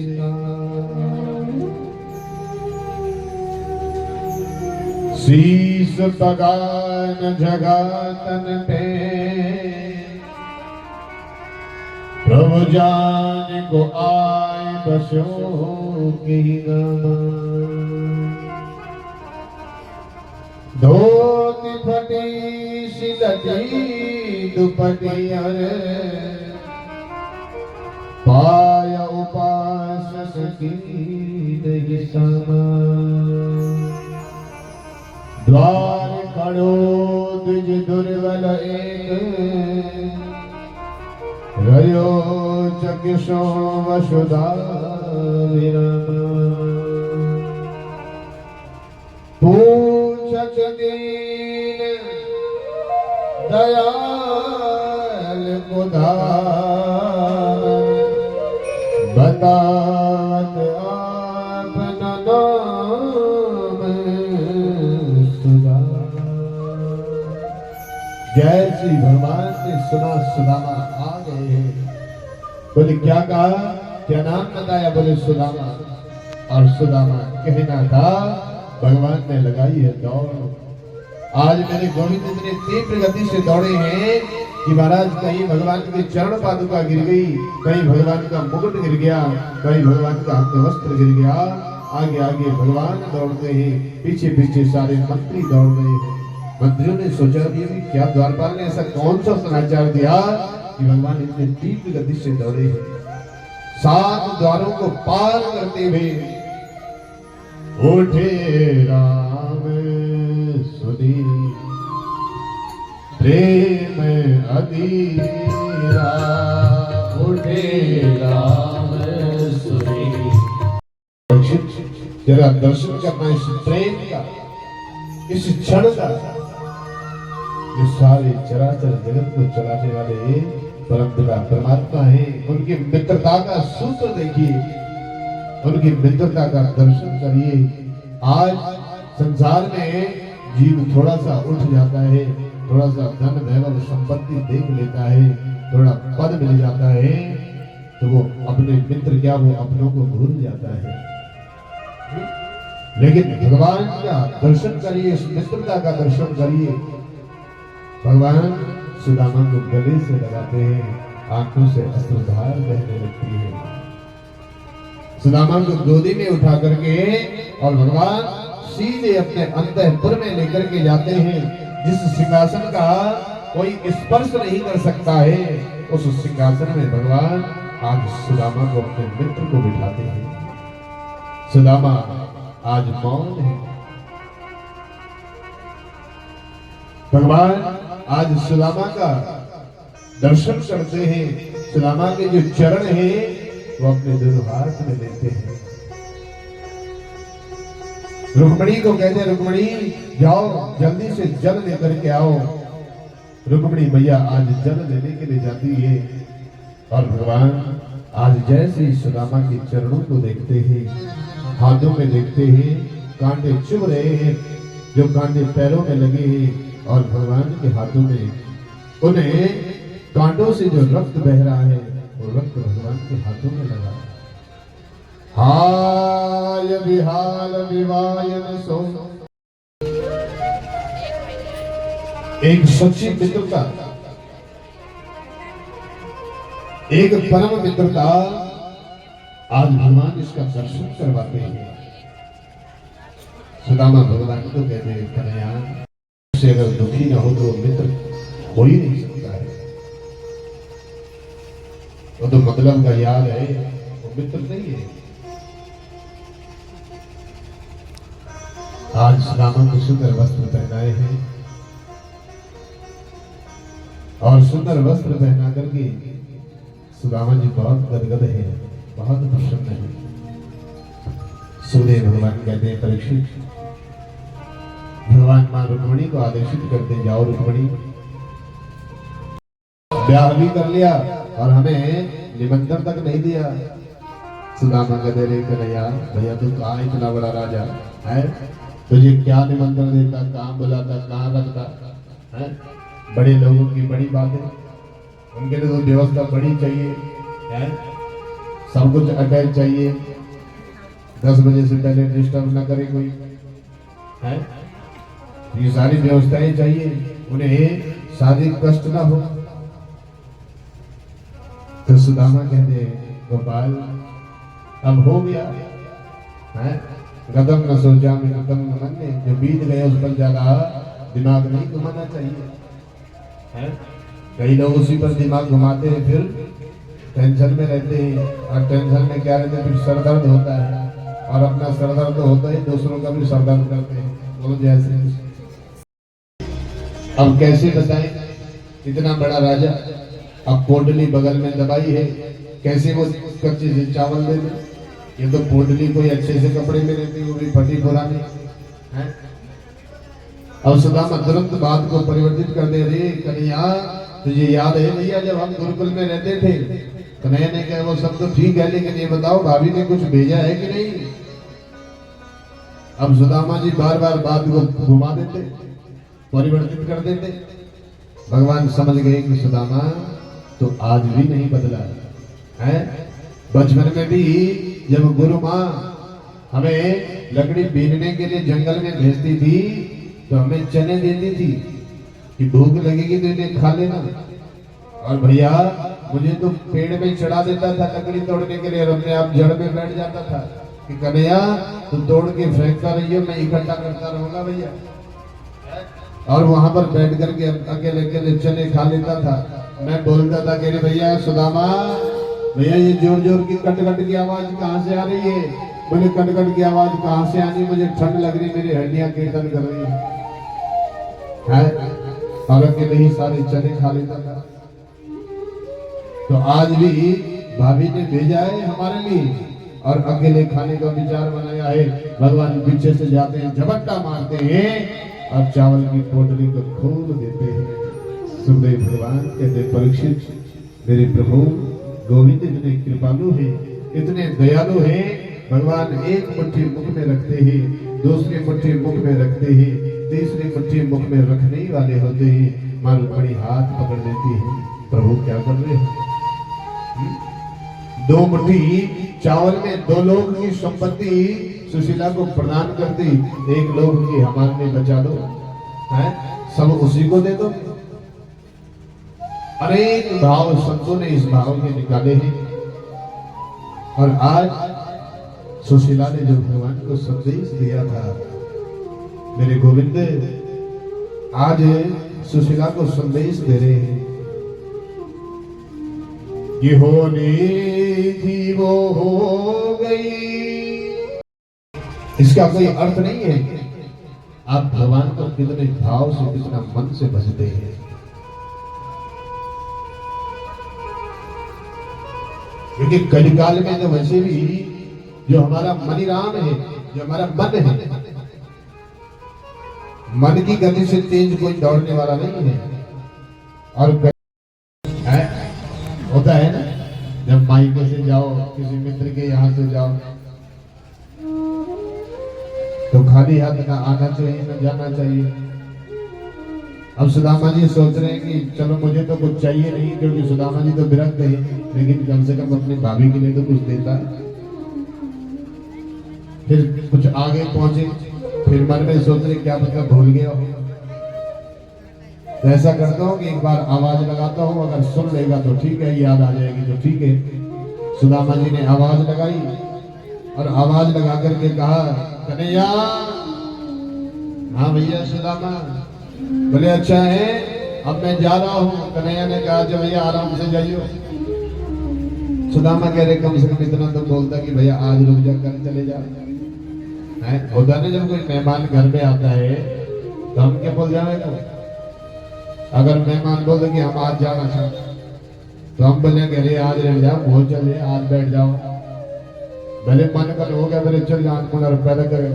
शीस पगान जगातन पे, प्रभु जान को आए बसो की गमा, धोती फटी सिलटी दुपटी अरे, पाया उपास की नहीं समा, द्वार खड़ो द्विज दुर्बल एक, भयो चक्षुषो वसुधा पूछत दीन दयाल उदार बतात आपना नाम सुधा। जैसी भगवान ने सुना सुदामा आ गए हैं। बोले क्या कहा, क्या नाम बताया? बोले सुदामा। और सुदामा कहना था भगवान ने लगाई है दौड़। आज मेरे गोविंद इतने तीव्र गति से दौड़े हैं कि महाराज कहीं भगवान की चरण पादुका गिर गई, कहीं भगवान का मुकुट गिर गया, कहीं भगवान का अंगवस्त्र गिर गया। आगे आगे भगवान दौड़ते हैं, पीछे पीछे सारे मंत्री दौड़ रहे हैं। मंत्रियों ने सोचा कि क्या द्वारपाल ने ऐसा कौन सा समाचार दिया कि भगवान इतने तीव्र गति से दौड़े हैं। 7 द्वारों को पार करते हुए उठे राम सुधी प्रेम अधीरा, उठे राम सुधी। जरा दर्शन करना इस प्रेम का, इस क्षण का, जो सारे चराचर जगत को चलाने वाले परम पिता परमात्मा है। उनकी मित्रता का सूत्र देखिए, उनकी मित्रता का दर्शन करिए। आज संसार में जीव थोड़ा सा उठ जाता है, थोड़ा सा धन वैभव संपत्ति देख लेता है, थोड़ा पद मिल जाता है, तो वो अपने मित्र क्या, वो अपनों को भूल जाता है। लेकिन भगवान का दर्शन करिए, इस मित्रता का दर्शन करिए। भगवान सुदामा को गले से लगाते हैं, आंखों से अश्रुधार बहने लगती है। सुदामा को गोदी में उठा करके और भगवान सीधे अपने अंतःपुर में लेकर के जाते हैं। जिस सिंहासन का कोई स्पर्श नहीं कर सकता है, उस सिंहासन में भगवान आज सुदामा को, अपने मित्र को बिठाते हैं। सुदामा आज मौन है। भगवान आज सुदामा का दर्शन करते हैं। सुदामा के जो चरण हैं वो अपने दोनों हाथ में लेते हैं। रुक्मणी को कहते हैं, रुक्मणी जाओ जल्दी से जल लेकर के आओ। रुक्मणी मैया आज जल लेने के लिए जाती है। और भगवान आज जैसे ही सुदामा के चरणों को देखते हैं, हाथों में देखते हैं, कांटे चुभ रहे हैं, जो कांटे पैरों में लगे हैं, और भगवान के हाथों में उन्हें कांटों से जो रक्त बह रहा है, वो रक्त भगवान के हाथों में लगा। हाय विहाल विवायन सो, एक सच्ची मित्रता, एक परम मित्रता आज भगवान इसका दर्शन करवाते हैं। सुदामा भगवान को कहते हैं, कन्हैया से अगर दुखी न हो तो मित्र हो ही नहीं सकता है। वो तो मतलब का यार है, वो मित्र नहीं है। आज सुदामा को सुंदर वस्त्र पहनाए हैं, और सुंदर वस्त्र पहना करके सुदामा जी बहुत गदगद है, बहुत प्रसन्न है। सुदेव भगवान कहते हैं, परीक्षित, भगवान मां रुक्मणी को आदेशित करते, जाओ रुक्मणी, ब्याह भी कर लिया और हमें निमंत्रण तक नहीं दिया। सुदामा कहते, रे कन्हैया भैया तू कहाँ इतना बड़ा राजा है, तुझे क्या निमंत्रण देता, कहाँ बुलाता, कहाँ रखता है? बड़े लोगों की बड़ी बातें, उनके लिए तो व्यवस्था बड़ी चाहिए है, सब कुछ अटैच चाहिए, 10 बजे से पहले डिस्टर्ब न करे कोई है, ये सारी व्यवस्थाएं चाहिए, उन्हें शारीरिक कष्ट ना हो। तो सुदामा कहते, गोपाल अब हो गया है, गदम न सोचा में गदम न मन ने, जो बीत गए उस पर ज्यादा दिमाग नहीं घुमाना चाहिए है। कई लोग उसी पर दिमाग घुमाते हैं, फिर टेंशन में रहते हैं, और टेंशन में क्या रहते हैं, फिर सर दर्द होता है, और अपना सर दर्द होता है, दूसरों का भी सर दर्द करते हैं। वो जैसे अब कैसे बताएं, इतना बड़ा राजा अब पोटली बगल में दबाई है, कैसे वो कच्चे से चावल दे दे? ये तो पोटली कोई अच्छे से कपड़े में रहती, वो भी फटी पुरानी है। अब सुदामा तुरंत बात को परिवर्तित कर दे, रे कन्हैया तुझे याद है भैया जब हम गुरुकुल में रहते थे? कन्हैया ने कहा वो सब तो ठीक है, लेकिन ये बताओ भाभी ने कुछ भेजा है कि नहीं? अब सुदामा जी बार बार बात को घुमा देते, परिवर्तित कर देते। भगवान समझ गए कि सुदामा तो आज भी नहीं बदला है। बचपन में भी जब गुरु माँ हमें लकड़ी बीनने के लिए जंगल में भेजती थी तो हमें चने देती थी कि भूख लगेगी तो इन्हें खा लेना। और भैया मुझे तो पेड़ में चढ़ा देता था लकड़ी तोड़ने के लिए, और अपने आप जड़ में बैठ जाता था कि कन्हैया तुम तोड़ के फेंकता रहिए, मैं इकट्ठा करता रहूंगा भैया। और वहां पर बैठ करके अकेले अकेले चने खा लेता था। मैं बोलता था कि भैया सुदामा भैया ये जोर जोर की कट कट की आवाज कहाँ से आ रही है? बोले कट कट की आवाज कहाँ से आनी, मुझे ठंड लग रही, मेरी हड्डियां कीर्तन कर रही है। और अकेले ही सारे चने खा लेता था। तो आज भी भाभी ने भेजा है हमारे लिए और अकेले खाने का विचार बनाया है। भगवान पीछे से जाते हैं, झपट्टा मारते हैं और चावल की पोटली को खोल देते हैं। सुखदेव भगवान कहते परीक्षित मेरे प्रभु गोविंद इतने कृपालु है, इतने दयालु है। भगवान एक मुट्ठी मुख में रखते हैं, दूसरी मुट्ठी मुख में रखते हैं, तीसरी मुट्ठी मुख में रखने ही वाले होते हैं। मानो बड़ी हाथ पकड़ लेती है, प्रभु क्या कर रहे हैं? दो मुट्ठी चावल में 2 लोग की संपत्ति सुशीला को प्रदान कर दी, 1 लोग की हमारे लिए बचा दो, है सब उसी को दे दो। अनेक भाव संतों ने इस भाव के निकाले हैं। और आज सुशीला ने जो भगवान को संदेश दिया था, मेरे गोविंद आज सुशीला को संदेश दे रहे हैं। ये होनी थी वो हो गई, इसका कोई अर्थ नहीं है। आप भगवान को कितने भाव से, कितना मन से भजते हैं। क्योंकि कलिकाल में तो वैसे भी जो हमारा मनीराम है, जो हमारा मन है, मन की गति से तेज कोई दौड़ने वाला नहीं है। और होता है ना, जब मायके से जाओ, किसी मित्र के यहाँ से जाओ तो खाली हाथ ना आना चाहिए, ना जाना चाहिए। अब सुदामा जी सोच रहे हैं कि चलो मुझे तो कुछ चाहिए नहीं, क्योंकि सुदामा जी तो विरक्त है, लेकिन कम से कम अपनी भाभी के लिए तो कुछ देता है। फिर कुछ आगे पहुंचे, फिर मन में सोच रहे क्या पता भूल गया हो। तो ऐसा करता हूँ कि एक बार आवाज लगाता हूँ, अगर सुन लेगा तो ठीक है, याद आ जाएगी तो ठीक है। सुदामा जी ने आवाज लगाई और आवाज लगा करके कहा, कन्हैया। हाँ भैया सुदामा। बोले अच्छा है, अब मैं जा रहा हूँ। कन्हैया ने कहा जो भैया आराम से जाइयो। सुदामा कह रहे कम से कम इतना तो बोलता कि भैया आज रुक जा, कल चले जा। होता ना जब कोई मेहमान घर में आता है तो हम क्या बोल जाएगा? अगर मेहमान बोल दे कि हम आज जाना चाहते तो हम बोलेंगे अरे आज रह जाओ, बहुत चले आज बैठ जाओ। भले मन कर हो गया मेरे चल जाओ, मुझे पैदा करे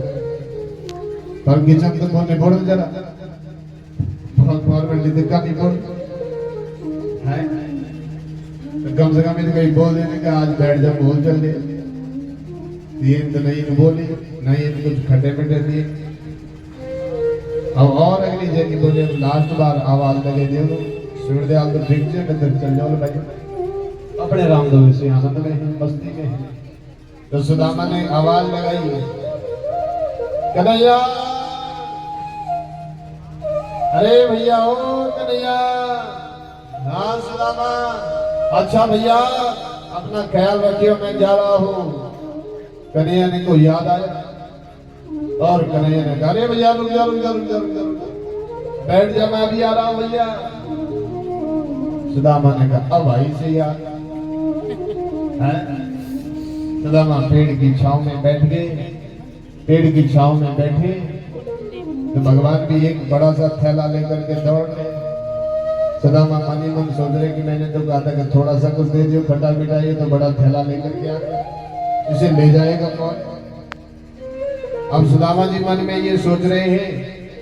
पर किचन तो बोलने बोल जरा बहुत फॉर्मेलिटी दिक्कत नहीं बोल है। तो कम से कम इनको कहीं बोल देने का आज बैठ जाओ, बहुत चल दे। ये तो नहीं बोली, नहीं कुछ खट्टे मिट्टे दिए। अब और अगली जगह बोले लास्ट बार आवाज लगे दे सूर्यदयाल तो ठीक से अंदर चल जाओ भाई, अपने रामदेव से आनंद में मस्ती में। तो सुदामा ने आवाज लगाई, कन्हैया। अरे भैया ओ कन्हैया। हाँ सुदामा। अच्छा भैया अपना ख्याल रखियो, मैं जा रहा हूँ। कन्हैया ने को याद आया और कन्हैया ने कहा अरे भैया रुक जा रुक जा रुक जा रुक जा, बैठ जा, मैं अभी आ रहा हूं भैया। सुदामा ने कहा अब आई से याद है। सुदामा पेड़ की छांव में बैठ गए। पेड़ की छांव में बैठे तो भगवान भी एक बड़ा सा थैला लेकर के दौड़ गए। सुदामा मन ही मन सोच रहे कि मैंने तो कहा था कि थोड़ा सा कुछ दे दियो, खट्टा मीठा, ये तो बड़ा थैला लेकर के आ गया, इसे ले जाएगा कौन। अब सुदामा जी मन में ये सोच रहे हैं,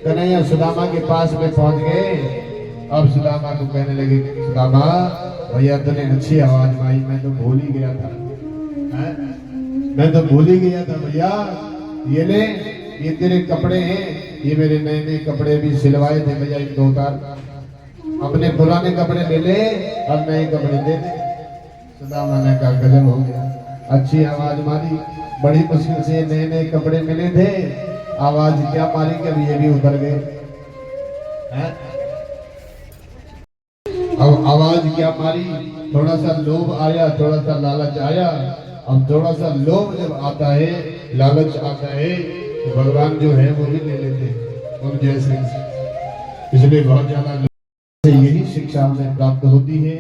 कन्हैया सुदामा के पास में पहुंच गए। अब सुदामा को कहने लगे, सुदामा भैया तूने अच्छी आवाज माई, मैं तो भूल ही गया था, मैं तो भूल ही गया था भैया, ये ले, ये तेरे कपड़े हैं, ये मेरे नए नए कपड़े भी सिलवाए थे भैया, इनको उतार, अपने पुराने कपड़े ले ले और नए कपड़े दे दे। सुदामा ने कहा गजब हो गया, अच्छी आवाज मारी, बड़ी मुश्किल से नए नए कपड़े मिले थे, आवाज क्या मारी कि अभी ये भी उतर गए। अब आवाज क्या मारी, थोड़ा सा लोभ आया, थोड़ा सा लालच आया। अब थोड़ा सा लोभ जब आता है, लालच आता है, तो भगवान जो है वो भी ले लेते हैं उन जैसे। इसलिए बहुत ज्यादा यही शिक्षा हमें प्राप्त होती है।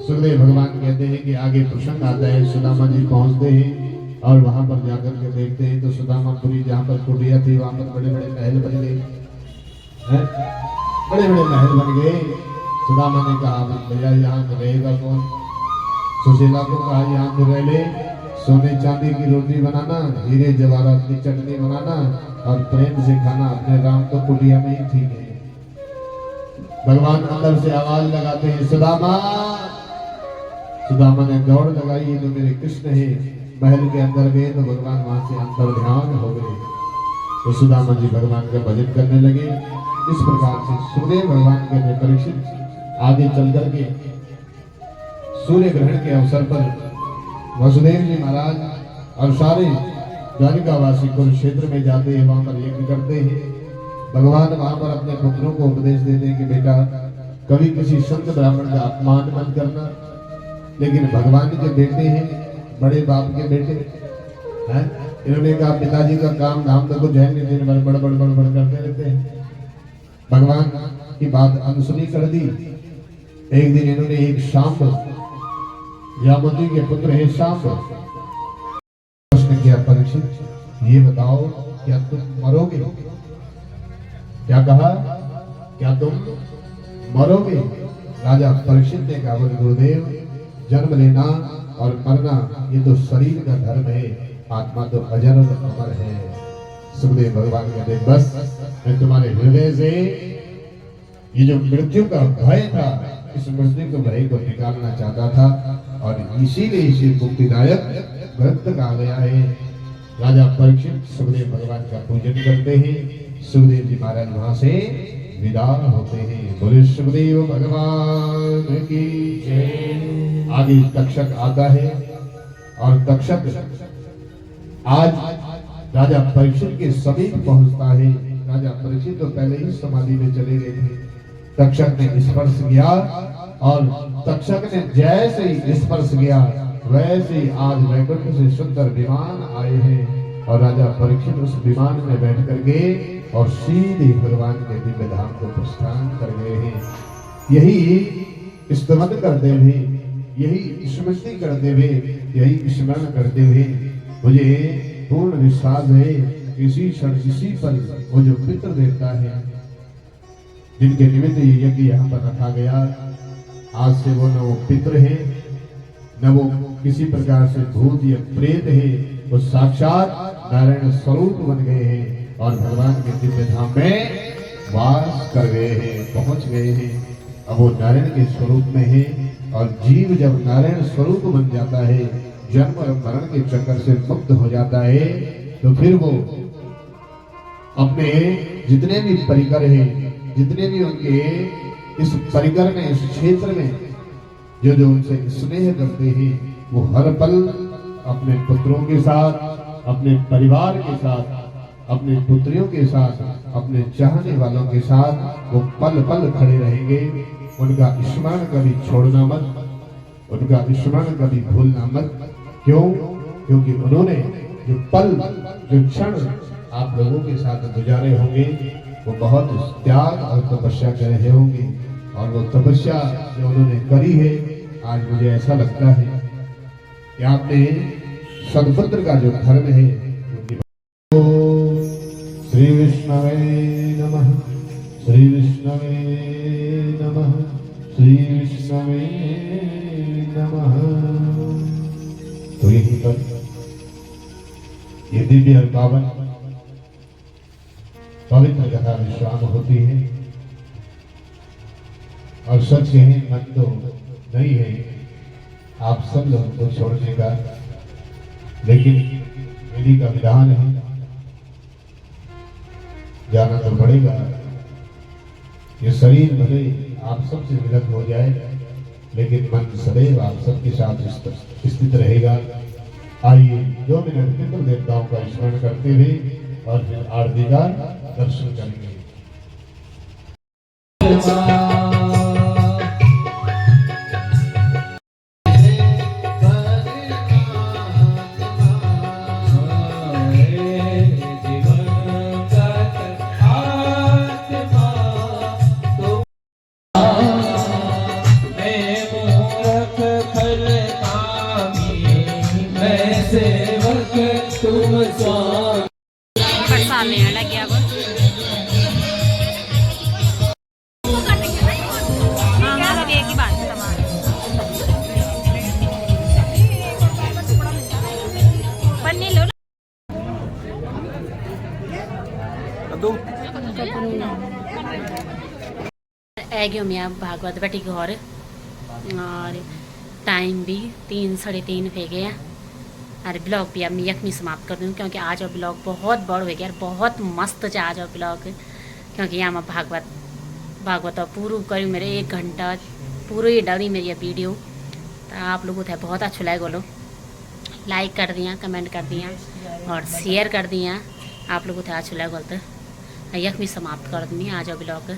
सुखदेव भगवान कहते हैं कि आगे प्रसंग आता है, सुदामा जी पहुंचते हैं और वहां पर जाकर के देखते हैं तो सुदामापुरी जहाँ पर कुटिया थी वहां पर बड़े बड़े महल बन गए, बड़े बड़े महल बन गए। सुदामा ने कहा भैया यहाँ तो रहेगा कौन। सुशीला को कहा यहाँ तो रह ले, सोने चांदी की रोटी बनाना, हीरे जवाहरात की चटनी बनाना और प्रेम से खाना, अपने राम तो कुटिया में ही ठीक है। भगवान अंदर से आवाज लगाते हैं, सुदामा। सुदामा ने दौड़ लगाई, ये तो मेरे कृष्ण है। महल के अंदर गए तो भगवान वहां से अंतर ध्यान हो गए। तो सुदामा जी भगवान का भजन करने लगे। इस प्रकार से सुखदेव भगवान के परीक्षित आगे चल करके सूर्य ग्रहण के अवसर पर वसुदेव जी महाराज और सारे द्वारिकावासी कुरुक्षेत्र में जाते हैं, वहां पर यज्ञ करते हैं। भगवान वहां पर अपने पुत्रों को उपदेश देते हैं कि बेटा कभी किसी संत ब्राह्मण का अपमान मत करना। लेकिन भगवान के बेटे हैं, बड़े बाप के बेटे हैं, इन्होंने कहा पिताजी का काम धाम तो कुछ है नहीं, दिन भर बड़ करते रहते हैं। भगवान की बात अनसुनी कर दी। एक दिन इन्होंने एक शांब, जामवंती के पुत्र है शांब, प्रश्न किया, परीक्षित ये बताओ क्या तुम मरोगे? क्या कहा, क्या तुम मरोगे? राजा परीक्षित ने कहा, गुरुदेव जन्म लेना और मरना ये तो शरीर का धर्म है, आत्मा तो अजर अमर है। सुखदेव भगवान कहते बस मैं तुम्हारे हृदय से ये जो मृत्यु का भय था, इस मृत्यु के भय को निकालना चाहता था और इसीलिए इसे मुक्तिदायक ग्रंथ कहा गया है। राजा परीक्षित सुखदेव भगवान का पूजन करते हैं। सुखदेव जी महाराज वहां से विदा होते हैं। बोले सुखदेव भगवान की जय। आगे तक्षक आता है और तक्षक आज राजा परीक्षित के समीप पहुंचता है। राजा परीक्षित तो पहले ही समाधि में चले गए थे। तक्षक ने स्पर्श किया और तक्षक ने जैसे ही स्पर्श किया वैसे ही आज वैकुंठ से सुंदर विमान आए हैं और राजा परीक्षित उस विमान में बैठ कर गए और सीधे भगवान के दिव्य धाम को प्रस्थान कर गए हैं। यही स्तमन करते हुए, यही स्मृति करते हुए, यही स्मरण करते हुए मुझे पूर्ण विश्वास है इसी क्षण इसी पर वो जो पितृ देवता है जिनके निमित्त ये यज्ञ यहाँ पर रखा गया, आज से वो न वो पितृ है न वो किसी प्रकार से भूत या प्रेत है, वो साक्षात नारायण स्वरूप बन गए हैं और भगवान के दिव्य धाम में वास कर गए हैं, पहुंच गए हैं। अब वो नारायण के स्वरूप में है और जीव जब नारायण स्वरूप बन जाता है, जन्म और मरण के चक्कर से मुक्त हो जाता है, तो फिर वो अपने जितने भी परिकर हैं, जितने भी उनके इस परिकर में, इस क्षेत्र में जो जो उनसे स्नेह करते हैं, वो हर पल अपने पुत्रों के साथ, अपने परिवार के साथ, अपने पुत्रियों के साथ, अपने चाहने वालों के साथ वो पल पल खड़े रहेंगे। उनका स्मरण कभी छोड़ना मत, उनका स्मरण कभी भूलना मत। क्यों? क्योंकि उन्होंने जो पल, जो क्षण आप लोगों के साथ गुजारे होंगे, वो बहुत त्याग और तपस्या कर रहे होंगे और वो तपस्या जो उन्होंने करी है, आज मुझे ऐसा लगता है कि आपने सदपुत्र का जो धर्म है, श्री विष्णवे नमः, श्री विष्णवे श्री विष्णवे नमः। तो यहीं पर ये दिव्य और पावन पवित्र कथा विश्राम होती है। और सच कहें मन तो नहीं है आप सब लोगों को छोड़ने का, लेकिन विधि का विधान है, जाना तो पड़ेगा। ये शरीर भले आप सबसे विलग हो जाए, लेकिन मन सदैव आप सबके साथ स्थित रहेगा। आइए 2 मिनट पितृ देवताओं का स्मरण करते हुए और फिर आरती का दर्शन करेंगे। तुम स्वामी प्रसाद लेने लग गया वो। हाँ हाँ लगे की बात है तमाम। पन्नी लो गयो मैं अब भागवत बटी घर और टाइम भी 3 साढ़े 3 पे गया। अरे ब्लॉग भी अब मैं यकमी समाप्त कर दूँ, क्योंकि आज और ब्लॉग बहुत बड़ हो गया और बहुत मस्त है आज और ब्लॉग, क्योंकि यहाँ मैं भागवत पूरू करूँ मेरे 1 घंटा पूरी डाली मेरी वीडियो। तो आप लोगों को बहुत अच्छा लगे, बोलो लाइक कर दिया, कमेंट कर दिया और शेयर कर दिया। आप लोगों को अच्छा लगे बोलते यकमी समाप्त कर दूँगी आज और ब्लॉग।